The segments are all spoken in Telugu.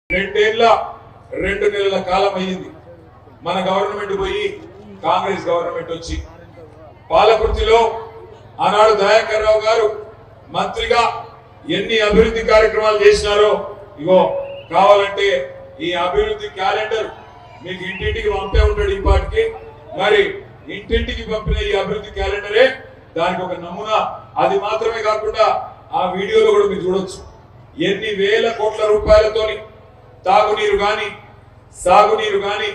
రెండు నెలల కాలం అయ్యింది మన గవర్నమెంట్ పోయి కాంగ్రెస్ గవర్నమెంట్ వచ్చి. పాలకుర్తిలో ఆనాడు దయాకర్ రావు గారు మంత్రిగా ఎన్ని అభివృద్ధి కార్యక్రమాలు చేసినారో ఇగో కావాలంటే ఈ అభివృద్ధి క్యాలెండర్ మీకు ఇంటింటికి పంపే ఉంటాడు. ఇప్పటికి మరి ఇంటింటికి పంపిన ఈ అభివృద్ధి క్యాలెండరే దానికి ఒక నమూనా. అది మాత్రమే కాకుండా ఆ వీడియోలో కూడా మీరు చూడొచ్చు ఎన్ని వేల కోట్ల రూపాయలతోని తాగునీరు గాని, సాగునీరు గాని,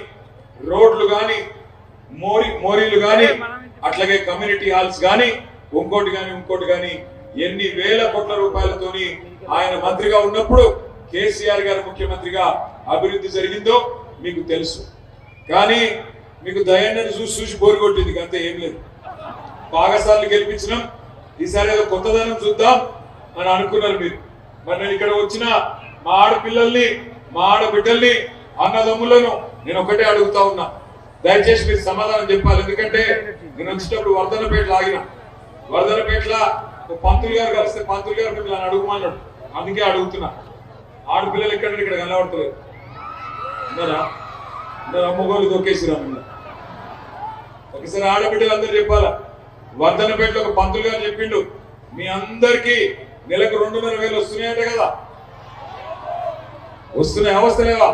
రోడ్లు గాని, మోరీలు గాని, అట్లాగే కమ్యూనిటీ హాల్స్ గాని, ఇంకోటి గాని ఎన్ని వేల కోట్ల రూపాయలతోని ఆయన మంత్రిగా ఉన్నప్పుడు కేసీఆర్ గారు ముఖ్యమంత్రిగా అభివృద్ధి జరిగిందో మీకు తెలుసు. కానీ మీకు దయాన్ని చూసి బోరు కొట్టింది, అంతే ఏం లేదు. బాగాసార్లు గెలిపించినాం, ఈసారి ఏదో కొత్తదనం చూద్దాం అని అనుకున్నారు మీరు. మరి నేను ఇక్కడ వచ్చిన మా ఆడపిల్లల్ని, మా ఆడబిడ్డల్ని, అన్నదమ్ములను నేను ఒకటే అడుగుతా ఉన్నా, దయచేసి మీరు సమాధానం చెప్పాలి. ఎందుకంటే నేను వచ్చేటప్పుడు వర్ధనపేటలో ఆగిన, వర్ధనపేటలో పంతులు గారు కలిస్తే పంతులు గారు మిమ్మల్ని అడుగుమన్నాడు, అందుకే అడుగుతున్నా. ఆడపిల్లలు ఎక్కడ ఇక్కడ కనబడతలేదు, ఉన్నారా? అమ్మగోలు దొక్కేసిరా మిమ్మల్ని. ఒకసారి ఆడబిడ్డలు అందరూ చెప్పాలా. వర్ధనపేటలో ఒక పంతులు గారు చెప్పిండు, మీ అందరికీ నెలకు 2,500 వస్తున్నాయట కదా. వస్తున్నాయా వస్తలేవా?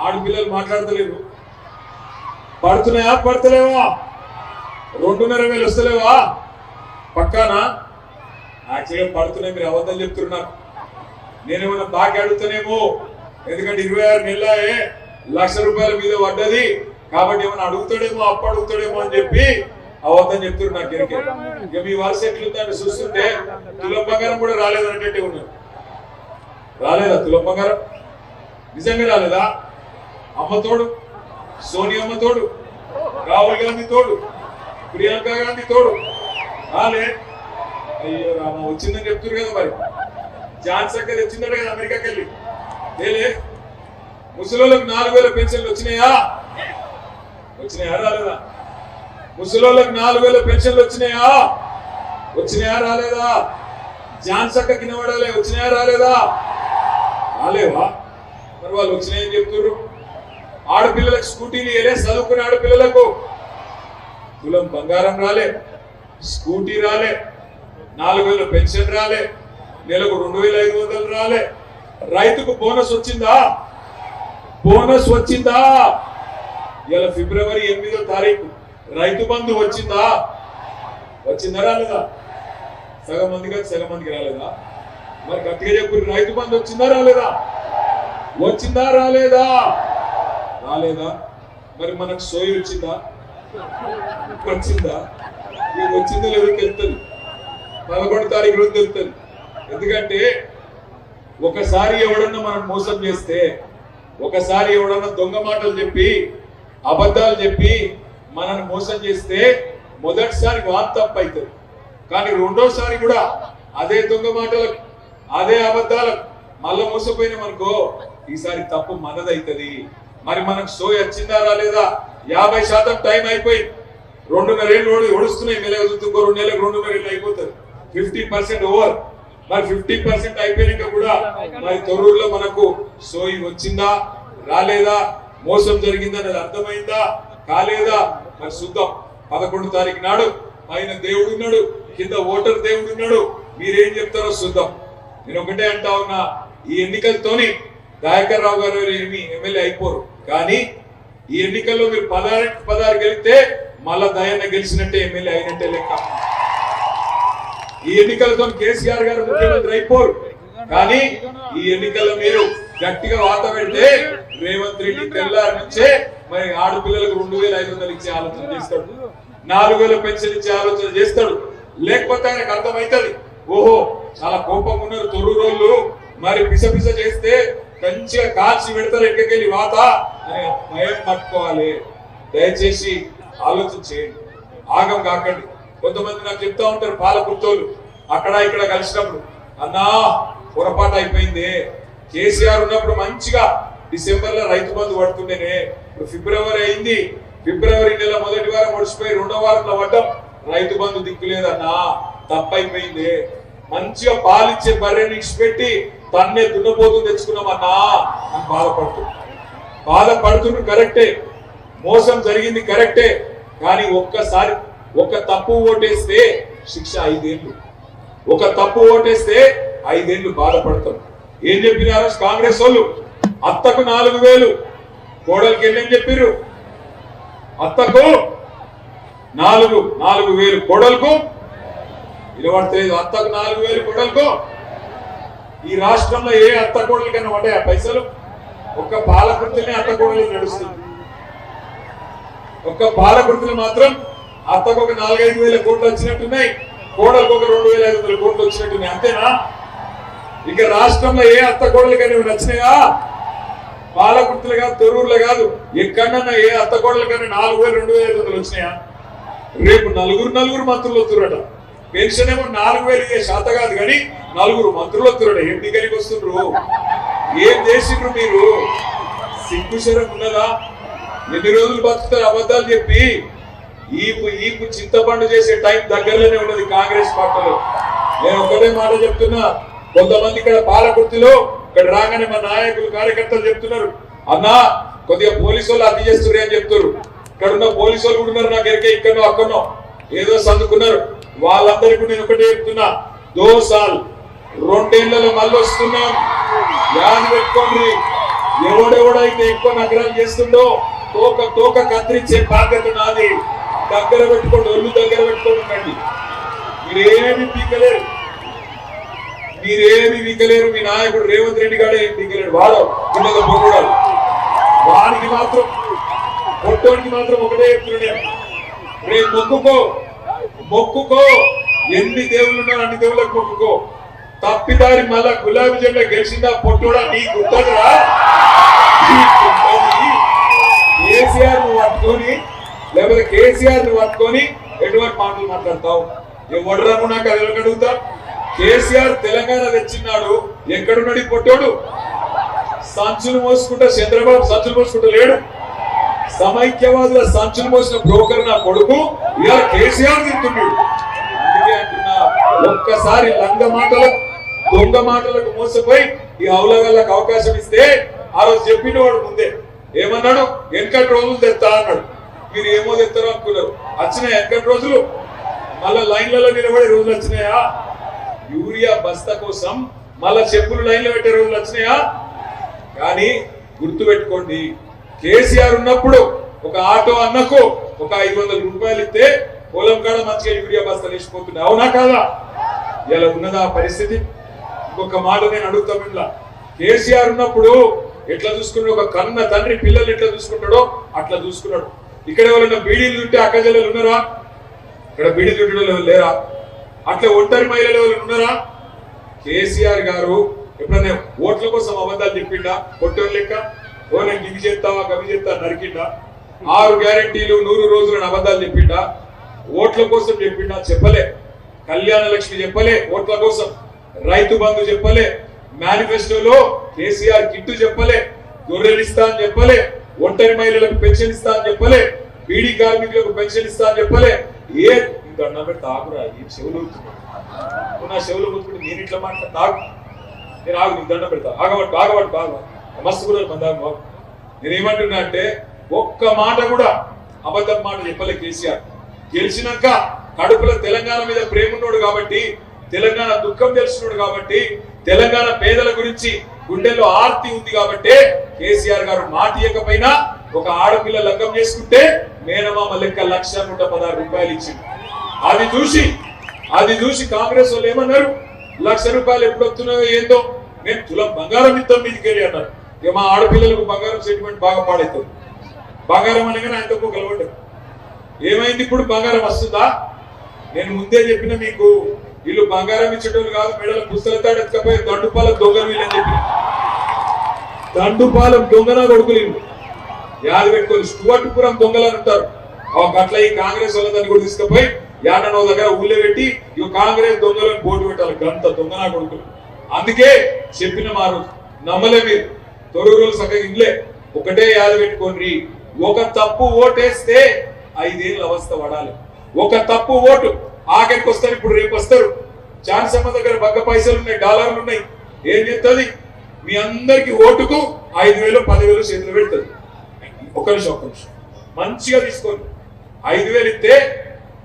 ఆడపిల్లలు మాట్లాడతలేరు. పడుతున్నాయా పడతలేవా? 2,500 వస్తలేవా? పక్కానా? యాక్చువల్గా పడుతున్నాయి, మీరు అబద్ధాలు చెప్తున్నారు. నేనేమన్నా బాకీ అడుగుతానేమో, ఎందుకంటే 26 నెలలే ₹1,00,000 మీద పడ్డది కాబట్టి ఏమన్నా అడుగుతాడేమో, అప్పు అడుగుతాడేమో అని చెప్పి అబద్ధం చెప్తున్నారు. నాకు ఎరికే. ఇక మీ వరుస ఎట్లుందని చూస్తుంటే తులం బంగారం కూడా రాలేదన్నట్టే ఉన్నారు. రాలేదా తులం బంగారం? నిజంగా రాలేదా? అమ్మ తోడు, సోనియమ్మ తోడు, రాహుల్ గాంధీ తోడు, ప్రియాంక గాంధీ తోడు రాలే. అయ్యో రామ, వచ్చిందని చెప్తున్నారు కదా. మరి ఝాన్సీ వచ్చిందట కదా అమెరికాకి వెళ్ళి. లేలే. ముసలోళ్ళకి 4,000 పెన్షన్లు వచ్చినాయా? రాలేదా? ముసలోళ్ళకి 4,000 పెన్షన్లు వచ్చినాయా? రాలేదా? ఝాన్సీ కినవడాలే వచ్చినాయా? రాలేదా? రాలేవా? మరి వాళ్ళు వచ్చినాయని చెప్తున్నారు. ఆడపిల్లలకు స్కూటీలు వేలే, చదువుకునే ఆడపిల్లలకు తులం బంగారం రాలే, స్కూటీ రాలే, 4,000 పెన్షన్ రాలే, నెలకు 2,500 రాలే. రైతుకు బోనస్ వచ్చిందా? బోనస్ వచ్చిందా? ఇలా ఫిబ్రవరి 8వ తారీఖు రైతు బంధు వచ్చిందా? రాలేదా? సగం మందికి రాలేదా? మరి గట్టిగా చెప్పు, రైతు బంధు వచ్చిందా రాలేదా? రాలేదా? మరి మనకు సోయి వచ్చిందా? వచ్చిందో లేదో తెలుస్తుంది. 11వ తారీఖు రోజు తెలుస్తుంది. ఎందుకంటే ఒకసారి ఎవడన్నా మనం మోసం చేస్తే, ఒకసారి ఎవడన్నా దొంగ మాటలు చెప్పి, అబద్ధాలు చెప్పి మనల్ని మోసం చేస్తే మొదటిసారి వాన్ తప్పు అవుతుంది. కానీ రెండోసారి కూడా అదే దొంగ మాటలకు, అదే అబద్ధాలకు మళ్ళా మోసపోయినామనుకో, ఈసారి తప్పు మనదైతుంది. మరి మనకు సోయి వచ్చిందా రాలేదా? 50% టైం అయిపోయింది. 2.5 ఏళ్ళు ఒడుస్తున్నాయి. మెల్లగా ఇంకో 2 నెలలకు 2.5 ఏళ్ళు అయిపోతుంది. 50% ఓవర్. మరి 50% అయిపోయినాక కూడా మరి తొర్రూరులో మనకు సోయి వచ్చిందా రాలేదా, మోసం జరిగిందా అనేది అర్థమైందా కాలేదా? మరి చూద్దాం. 11వ తారీఖు నాడు పైన దేవుడు ఉన్నాడు, కింద ఓటర్ దేవుడు ఉన్నాడు. మీరేం చెప్తారో చూద్దాం. నేను ఒకటే అంటా ఉన్నా, ఈ ఎన్నికలతోని దయాకర్ రావు గారు ఏమి ఎమ్మెల్యే అయిపోరు. కానీ ఈ ఎన్నికల్లో మీరు 16 గెలిస్తే మళ్ళా దయాన్న గెలిచినట్టే, ఎమ్మెల్యే అయినట్టే లెక్క. ఈ ఎన్నికలతో కేసీఆర్ గారు ముఖ్యమంత్రి అయిపోరు. కానీ ఈ ఎన్నికల్లో మీరు గట్టిగా వాత పెడితే రేవంత్ రెడ్డి తెల్లారి నుంచే మరి ఆడపిల్లలకు 2,500 ఇచ్చే ఆలోచన చేస్తాడు, 4,000 పెన్షన్ ఇచ్చే ఆలోచన చేస్తాడు. లేకపోతే ఆయనకు అర్థమవుతుంది, ఓహో చాలా కోపం ఉన్నారు తొర్రూరోళ్ళు, మరి పిస చేస్తే మంచిగా కాల్చి పెడతారు ఎక్కడికెళ్ళి వాత అని భయం పట్టుకోవాలి. దయచేసి ఆలోచన చేయండి, ఆగం కాకండి. కొంతమంది నాకు చెప్తా ఉంటారు పాలకుర్తోళ్ళు, అక్కడ ఇక్కడ కలిసినప్పుడు, అన్నా పొరపాటు అయిపోయింది, కేసీఆర్ ఉన్నప్పుడు మంచిగా డిసెంబర్లో రైతు బంధు పడుతుండేనే, ఇప్పుడు ఫిబ్రవరి అయింది, ఫిబ్రవరి నెల మొదటి వారం ఒడిచిపోయి 2వ వారంలో పడ్డం, రైతు బంధు దిక్కులేదన్నా, తప్పైపోయింది. మంచిగా పాలిచ్చే బర్రెని ఇచ్చిపెట్టి తన్నే దున్నపోతూ తెచ్చుకున్నామన్నా అని బాధపడుతున్నారు కరెక్టే, మోసం జరిగింది కరెక్టే. కానీ ఒక్కసారి ఒక తప్పు ఓటేస్తే శిక్ష 5 ఏళ్ళు, ఒక తప్పు ఓటేస్తే 5 ఏళ్ళు బాధపడతాం. ఏం చెప్పినారు కాంగ్రెస్ వాళ్ళు? అత్తకు 4000, కోడలికి ఎన్నేం చెప్పారు? అత్తకు 4,000, కోడలకు వినబడలేదు. అత్తకు 4,000, కోడలకు. ఈ రాష్ట్రంలో ఏ అత్త కోడలికైనా పడ్డాయా పైసలు? ఒక్క పాలకృతిని అత్త కోడలు నడుస్తుంది. ఒక్క పాలకృతులు మాత్రం అత్తకు ఒక 4-5 వేల కోట్లు వచ్చినట్టున్నాయి, కోడలకు ఒక 2,500 కోట్లు వచ్చినట్టున్నాయి. అంతేనా? ఇక రాష్ట్రంలో ఏ అత్త కోడలికైనా నచ్చినాయా? పాలకృతులు కాదు, తొర్రూరులో కాదు, ఎక్కడన్నా ఏ అత్త కోడలికైనా 4,000, 2,500 వచ్చినాయా? రేపు నలుగురు మంత్రులు వస్తురట. పెన్షన్ ఏమో 4,000 ఇయ్యే శాత కాదు కానీ 4 మంత్రులు వస్తురట. ఏం దిగరికి వస్తుండ్రు? ఏం చేసిండ్రు మీరు? సిగ్గుశరం ఉన్నదా? ఎన్ని రోజులు బతుకుతారు అబద్ధాలు చెప్పి? ఈపు చింతపండు చేసే టైం దగ్గరలోనే ఉన్నది కాంగ్రెస్ పార్టీలో. నేను ఒకటే మాట చెప్తున్నా, కొంతమంది ఇక్కడ పాలకుర్తిలో ఇక్కడ రాగానే మా నాయకులు కార్యకర్తలు చెప్తున్నారు, అన్నా కొద్దిగా పోలీసు వాళ్ళు అతి చేస్తున్నారు అని చెప్తారు. ఇక్కడ ఉన్న పోలీసు వాళ్ళు కూడా ఉన్నారు, నాకు ఎరికే ఇక్కడనో అక్కడనో ఏదో సందుకున్నారు. వాళ్ళందరికీ నేను ఒకటే చెప్తున్నా, 2 సార్లు 2 ఏళ్లలో మళ్ళీ వస్తున్నాం. యాది పెట్టుకోండి, ఎవడెవడైతే ఎక్కువ నగరాలు చేస్తుండో తోక కత్తిరించే బాధ్యత నాది. దగ్గర పెట్టుకోండి, ఒళ్ళు దగ్గర పెట్టుకోండి ఉండండి. మీరేమి పీకలేరు, మీ నాయకుడు రేవంత్ రెడ్డి గారు ఏం పీకలేడు. వాడు కింద పొగడాలి. వాడికి మాత్రం పొట్టోడికి మాత్రం ఒకటే చెప్తున్నాడు, రేపు మొక్కుకో, ఎన్ని దేవుళ్ళు ఉన్నారు అన్ని దేవుళ్ళకి మొక్కుకో. తప్పిదారి మళ్ళా గులాబీ జెండా గెలిచిందా పొట్టోడా? నీ గుర్తరా? కేసీఆర్ ను పట్టుకొని లేకపోతే కేసీఆర్ ను పట్టుకొని ఎటువంటి మాటలు మాట్లాడతావు? ఎవడరాను నాకు అది అడుగుతా. కేసీఆర్ తెలంగాణ తెచ్చినాడు, ఎక్కడున్నాడు ఈ పొట్టోడు? సంచులు మోసుకుంటా, చంద్రబాబు సంచులు మోసుకుంటా లేడు. సమైక్యవాదుల సంచులు మోసిన బ్రోకర్ నా కొడుకు ఇలా కేసీఆర్ తింటున్నాడు. అందుకే అంటున్నా, ఒక్కసారి దొంగ మాటలకు మోసపోయి ఈ హౌలగాళ్ళకు అవకాశం ఇస్తే ఆ రోజు చెప్పిన వాడు ముందే ఏమన్నాడు? వెనకటి రోజులు తెస్తా అన్నాడు. మీరు ఏమో తెస్తారో అనుకున్నారు. వచ్చినాయి వెనకటి రోజులు? మళ్ళా లైన్లలో నిలబడే రోజులు వచ్చినాయా? యూరియా బస్తా కోసం మళ్ళా చెప్పులు లైన్లో పెట్టే రోజులు వచ్చినాయా? కానీ గుర్తు పెట్టుకోండి, కేసీఆర్ ఉన్నప్పుడు ఒక ఆటో అన్నకు ఒక 500 రూపాయలు ఇస్తే పొలం కాడ మంచిగా యూరియా బస్తాలు వేసిపోతున్నాయి. అవునా కాదా? ఇలా ఉన్నదా పరిస్థితి? ఇంకొక మాట నేను అడుగుతాం, ఇలా కేసీఆర్ ఉన్నప్పుడు ఎట్లా చూసుకున్నాడు? ఒక కన్న తండ్రి పిల్లలు ఎట్లా చూసుకుంటాడో అట్లా చూసుకున్నాడు. ఇక్కడ ఎవరైనా బీడీలు ఉంటే అక్క చెల్లెలు ఉన్నారా? ఇక్కడ బీడీలు ఉండడం లేరా? అట్లా ఒంటరి మహిళలు ఎవరు ఉన్నారా? కేసీఆర్ గారు ఎప్పుడైనా ఓట్ల కోసం అబద్ధాలు చెప్పిండా? పొట్టోళ్ళు లెక్క ఓ నేను గివి చేస్తావా గవి చేస్తా నరికిండా? 6 గ్యారెంటీలు 100 రోజులను అబద్ధాలు చెప్పిండా? ఓట్ల కోసం చెప్పిండా? చెప్పలే. కళ్యాణ లక్ష్మి చెప్పలే ఓట్ల కోసం, రైతు బంధు చెప్పలే, మేనిఫెస్టోలో కేసీఆర్ కిట్టు చెప్పలే, గొర్రెలు ఇస్తా అని చెప్పలే, ఒంటరి మహిళలకు పెన్షన్ ఇస్తా అని చెప్పలే, బీడీ కార్మికులకు పెన్షన్ ఇస్తా అని చెప్పలే. ఏ దండం పెడితే ఆగురా, ఏం చెవులు ఊరుతున్నాడు నా చెవులు ఊరుకుంటే నేను ఇట్లా మాట్లాడతా? నేను ఆగు, నీకు దండం పెడతా. ఆగబట్టు బాగా మస్తు కూడా మందాగు. నేనేమంటున్నా అంటే, ఒక్క మాట కూడా అబద్ధం మాట చెప్పలే కేసీఆర్. గెలిచినాక కడుపులో తెలంగాణ మీద ప్రేమ ఉన్నాడు కాబట్టి, తెలంగాణ దుఃఖం తెలుసున్నాడు కాబట్టి, తెలంగాణ పేదల గురించి గుండెల్లో ఆర్తి ఉంది కాబట్టి కేసీఆర్ గారు మాట ఇవ్వకపోయినా ఒక ఆడపిల్ల లగ్గం చేసుకుంటే మేనమామ లెక్క 1,116 రూపాయలు ఇచ్చింది. అది చూసి కాంగ్రెస్ వాళ్ళు ఏమన్నారు? 1,00,000 రూపాయలు ఎప్పుడు వస్తున్నాయో ఏందో, మేము తులం బంగారం ఇద్దాం మీదికి వెళ్ళి అన్నారు. ఇక మా ఆడపిల్లలకు బంగారం సెంటిమెంట్ బాగా పాడైతుంది. బంగారం అనగానే ఆయనతో కలవడ్డారు. ఏమైంది ఇప్పుడు? బంగారం వస్తుందా? నేను ముందే చెప్పిన మీకు, వీళ్ళు బంగారం ఇచ్చేటోళ్ళు కాదు, మెడల పుస్తకాలు ఎత్తుకపోయి దండుపాలెం దొంగలు వీళ్ళని చెప్పి. దండుపాలెం దొంగన కొడుకులు యాద పెట్టుకోవాలి. స్టువర్ట్పురం దొంగలు అని ఉంటారు. అట్లా ఈ కాంగ్రెస్ వాళ్ళని కూడా తీసుకుపోయి యాడనో దగ్గర ఊళ్ళో పెట్టి ఇక కాంగ్రెస్ దొంగలను పోటీ పెట్టాలి. గంత దొంగన కొడుకులు. అందుకే చెప్పిన మారు నమ్మలే మీరు. తొర్రూరు సగం ఇల్లే ఒకటే యాద పెట్టుకోండి, ఒక తప్పు ఓటేస్తే 5 ఏళ్ళ అవస్థ పడాలి. ఒక తప్పు ఓటు ఆఖరికి వస్తారు. ఇప్పుడు రేపు వస్తారు. ఛాన్సమ్మ దగ్గర బగ్గ పైసలు ఉన్నాయి, డాలర్లు ఉన్నాయి. ఏం చెప్తుంది? మీ అందరికి ఓటుకు 5,000 10,000 చేతులు పెడుతుంది. ఒక నిమిషం మంచిగా తీసుకోండి. 5,000 ఇస్తే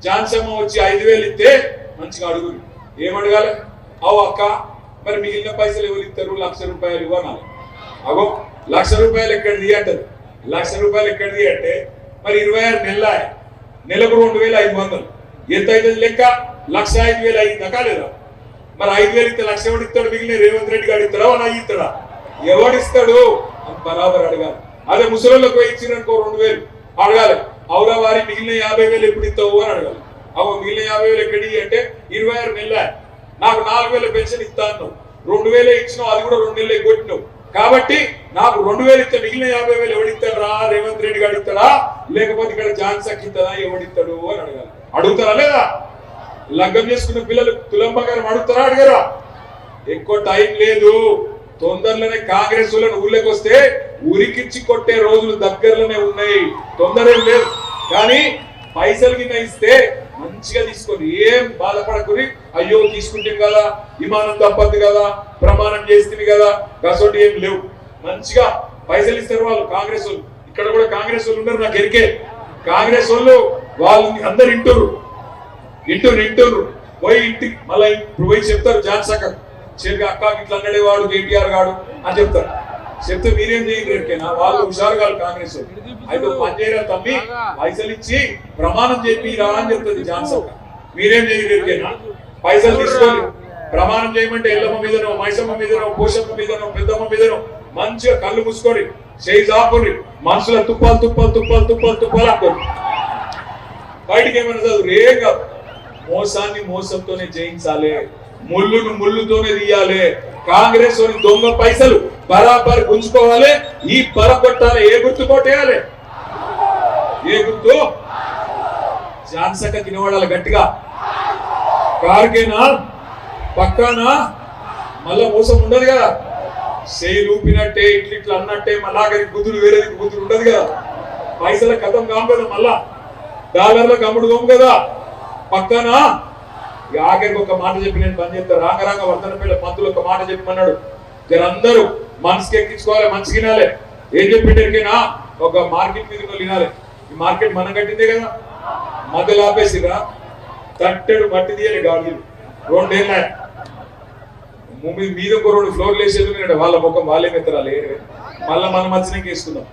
జాన్సమ్మ వచ్చి 5,000 ఇస్తే మంచిగా అడుగురు. ఏమడగాలి? అవు అక్క మరి మిగిలిన పైసలు ఎవరు ఇస్తారు? 1,00,000 రూపాయలు ఇవ్వనాలి. అగో 1,00,000 రూపాయలు ఎక్కడిది అంటది. 1,00,000 రూపాయలు ఎక్కడిది అంటే మరి 26 నెలల నెలకు 2,500 ఎంత అవుతుంది లెక్క? 1,05,000 అయిందా కాలేదా? మరి 5,000 ఇస్తే 1,00,000 ఎవడు ఇస్తాడు? మిగిలిన రేవంత్ రెడ్డి గారు ఇస్తాడా? అని ఇస్తాడా? ఎవడిస్తాడు అని బరాబర్ అడగాలి. అదే ముసలిళ్ళకు ఇచ్చిననుకో 2,000 అడగాలి. అవురా వారి మిగిలిన 50,000 ఎప్పుడు ఇస్తావు అని అడగాలి. అవు మిగిలిన 50,000 ఎక్కడి అంటే 26 నెలల నాకు 4,000 పెన్షన్ ఇస్తాను. 2,000 ఇచ్చినావు, అది కూడా 2 నెలలు కొట్టినావు. కాబట్టి నాకు 2,000 ఇస్తే మిగిలిన 50,000 ఎవడిస్తాడు రా? రేవంత్ రెడ్డి గారు ఇస్తాడా లేకపోతే ఇక్కడ ఝాన్సీ ఇస్తాడా? ఎవడిస్తాడు అని అడగాలి. అడుగుతారా లేదా? లగ్గం చేసుకున్న పిల్లలు తులం బంగారం అడుగుతారా అడగరా? ఎక్కువ టైం లేదు. తొందరలోనే కాంగ్రెస్ వాళ్ళని ఊళ్ళకి వస్తే ఉరికిచ్చి కొట్టే రోజులు దగ్గరలోనే ఉన్నాయి. తొందర ఏం లేదు. కానీ పైసలు కింద ఇస్తే మంచిగా తీసుకొని ఏం బాధపడకుని అయ్యో తీసుకుంటే కదా విమానం తప్పదు కదా ప్రమాణం చేస్తుంది కదా గసోటి ఏం లేవు. మంచిగా పైసలు ఇస్తారు వాళ్ళు కాంగ్రెస్ వాళ్ళు. ఇక్కడ కూడా కాంగ్రెస్ వాళ్ళు ఉన్నారు నాకు ఎరికే. కాంగ్రెస్ వాళ్ళు అందరు ఇంటూరు పోయి ఇంటికి మళ్ళీ ఇప్పుడు పోయి చెప్తారు ఝాన్సీ అక్క అక్క ఇట్లా అన్నడే వాడు కేటీఆర్ గాడు అని చెప్తారు. చెప్తే మీరేం చేయండి రేపేనా? వాళ్ళు హుషారు కాదు కాంగ్రెస్ అయితే పని చేయరా తమ్మి పైసలు ఇచ్చి ప్రమాణం చెప్పిరా అని చెప్తుంది ఝాన్సీ అక్క. మీరేం చేయండి రేపేనా? పైసలు తీసుకొని ప్రమాణం చేయమంటే ఎల్లమ్మ మీదనో మైసమ్మ మీదనో పోషమ్మ మీదనో పెద్దమ్మ మీదనో మంచిగా కళ్ళు మూసుకొని చేయి చాపుని మనసులో తుప్పాలు అనుకోండి. బయటికి ఏమైనా చదువు ఏం కాదు. మోసాన్ని మోసంతోనే జయించాలి. ముళ్ళును ముళ్ళుతోనే తీయాలి. కాంగ్రెస్ దొంగ పైసలు బరాబర్ గుంజుకోవాలి. ఈ పరగొట్టాలి. ఏ గుర్తు కొట్టేయాలి? ఏ గుర్తు? ఝాన్సీ తినవాడాలి గట్టిగా. కారుకేనా పక్కానా మళ్ళా మోసం ఉండదు కదా. చేయి లూపినట్టే ఇట్లా అన్నట్టే మళ్ళా గుద్దులు వేరే గుద్దులు ఉండదు కదా. పైసల కథం కాము కదా. మళ్ళా డాలర్లకు అమ్ముడు కాము కదా. పక్కనా ఆఖరికి ఒక మాట చెప్పి నేను పని చేస్తాను. రాంగరాంగ వర్ధనపేట మంత్రులు ఒక మాట చెప్పమన్నాడు. అందరూ మనసుకి ఎక్కించుకోవాలి, మంచి తినాలి. ఏం చెప్పిండేనా ఒక మార్కెట్ మీద వినాలి. ఈ మార్కెట్ మనం కట్టిందే కదా. మధ్యలో ఆపేసిరా తట్టెడు మట్టి తీయాలి. గాలి 2 ఏళ్ళ మీద ఒక 2 ఫ్లోర్లు వేసేది వాళ్ళ ముఖం వాళ్ళే మెత్తరాలి. మళ్ళీ మనం మంచిగా వేసుకుందాం.